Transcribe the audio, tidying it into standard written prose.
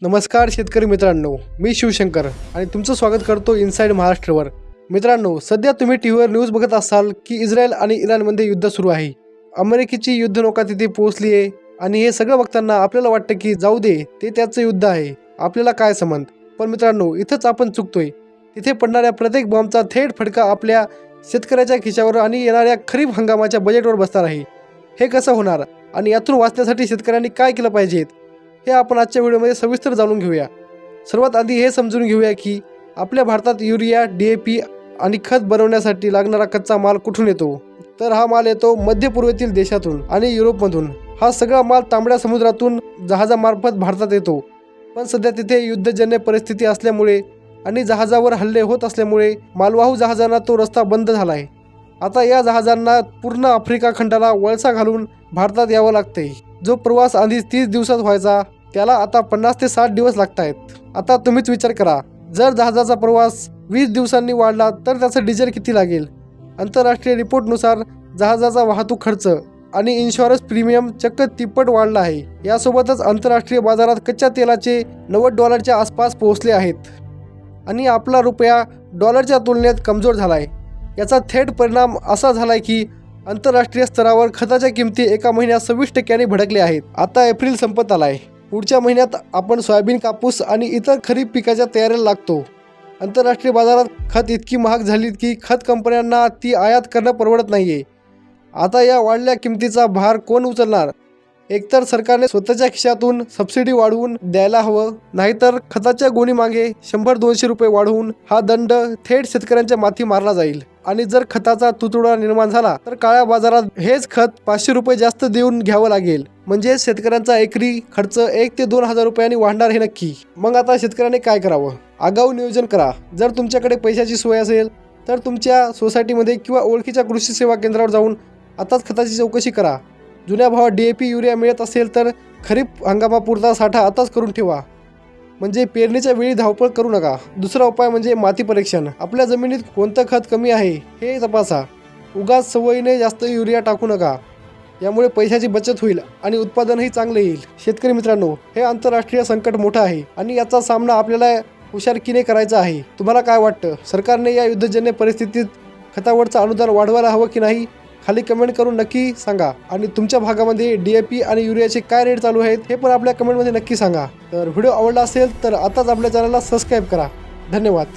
नमस्कार शेतकरी मित्रांनो, मी शिवशंकर आणि तुमचं स्वागत करतो इनसाइड महाराष्ट्रवर। मित्रांनो, सध्या तुम्ही टीव्हीवर न्यूज बघत असाल की इस्रायल आणि इराणमध्ये युद्ध सुरू आहे। अमेरिकेची युद्धनौका तिथे पोहोचली आहे आणि हे सगळं बघताना आपल्याला वाटतं की जाऊ दे, ते त्याचं युद्ध आहे, आपल्याला काय संबंध। पण मित्रांनो, इथंच आपण चुकतोय। तिथे पडणाऱ्या प्रत्येक बॉम्बचा थेट फटका आपल्या शेतकऱ्याच्या खिशावर आणि येणाऱ्या खरीप हंगामाच्या बजेटवर बसणार आहे। हे कसं होणार आणि यातून वाचण्यासाठी शेतकऱ्यांनी काय केलं पाहिजे हे आपण आजच्या व्हिडिओमध्ये सविस्तर जाणून घेऊया। सर्वात आधी हे समजून घेऊया की आपल्या भारतात युरिया, DAP आणि खत बनवण्यासाठी लागणारा कच्चा माल कुठून येतो। तर हा माल येतो मध्य पूर्वेतील देशातून आणि युरोपमधून। हा सगळा माल तांबड्या समुद्रातून जहाजामार्फत भारतात येतो। पण सध्या तिथे युद्धजन्य परिस्थिती असल्यामुळे आणि जहाजावर हल्ले होत असल्यामुळे मालवाहू जहाजांना तो रस्ता बंद झाला आहे। आता या जहाजांना पूर्ण आफ्रिका खंडाला वळसा घालून भारतात यावं लागतंय। जो प्रवास आधी 30 दिवसात व्हायचा त्याला आता 50 ते 60 दिवस लागत आहेत। आता तुम्हीच विचार करा, जर जहाजाचा प्रवास 20 दिवसांनी वाढला तर त्याचं डिझेल किती लागेल। आंतरराष्ट्रीय रिपोर्टनुसार जहाजाचा वाहतूक खर्च आणि इन्शुरन्स प्रीमियम चक्क तिप्पट वाढला आहे। यासोबतच आंतरराष्ट्रीय बाजारात कच्च्या तेलाचे $90च्या आसपास पोहोचले आहेत आणि आपला रुपया डॉलरच्या तुलनेत कमजोर झाला आहे। याचा थेट परिणाम असा झाला आहे की आंतरराष्ट्रीय स्तरावर खताच्या किमती एका महिन्यात 26% भडकल्या आहेत। आता एप्रिल संपत आलाय, पुढच्या महिन्यात आपण सोयाबीन, कापूस आणि इतर खरीप पिकाच्या तयारीला लागतो। आंतरराष्ट्रीय बाजारात खत इतकी महाग झालीत की खत कंपन्यांना ती आयात करणं परवडत नाहीये। आता या वाढल्या किमतीचा भार कोण उचलणार? एकतर सरकारने स्वतःच्या खिशातून सबसिडी वाढवून द्यायला हवं, नाहीतर खताच्या गोणीमागे 100-200 रुपये वाढवून हा दंड थेट शेतकऱ्यांच्या माथी मारला जाईल। आणि जर खताचा तुटवडा निर्माण झाला तर काळ्या बाजारात हेच खत 500 रुपये जास्त देऊन घ्यावं लागेल। म्हणजे शेतकऱ्यांचा एकरी खर्च 1 ते 2 हजार रुपयांनी वाढणार हे नक्की। मग आता शेतकऱ्यांनी काय करावं? आगाऊ नियोजन करा। जर तुमच्याकडे पैशाची सोय असेल तर तुमच्या सोसायटीमध्ये किंवा ओळखीच्या कृषी सेवा केंद्रावर जाऊन आताच खताची चौकशी करा। जुन्या भावात DAP, युरिया मिळत असेल तर खरीप हंगामापुरता साठा आताच करून ठेवा, म्हणजे पेरणीच्या वेळी धावपळ करू नका। दुसरा उपाय म्हणजे माती परीक्षण। आपल्या जमिनीत कोणतं खत कमी आहे हे तपासा। उगाच सवयीने जास्त युरिया टाकू नका, यामुळे पैशाची बचत होईल आणि उत्पादनही चांगले येईल। शेतकरी मित्रांनो, हे आंतरराष्ट्रीय संकट मोठं आहे आणि याचा सामना आपल्याला हुशारकीने करायचा आहे। तुम्हाला काय वाटतं? सरकारने या युद्धजन्य परिस्थितीत खतावरचं अनुदान वाढवायला हवं की नाही? खाली कमेंट करून नक्की सांगा। आणि तुमच्या भागामध्ये DAP आणि युरियाचे काय रेट चालू आहेत हे पण आपल्या कमेंटमध्ये नक्की सांगा। तर व्हिडिओ आवडला असेल तर आताच आपल्या चॅनलला सबस्क्राईब करा। धन्यवाद।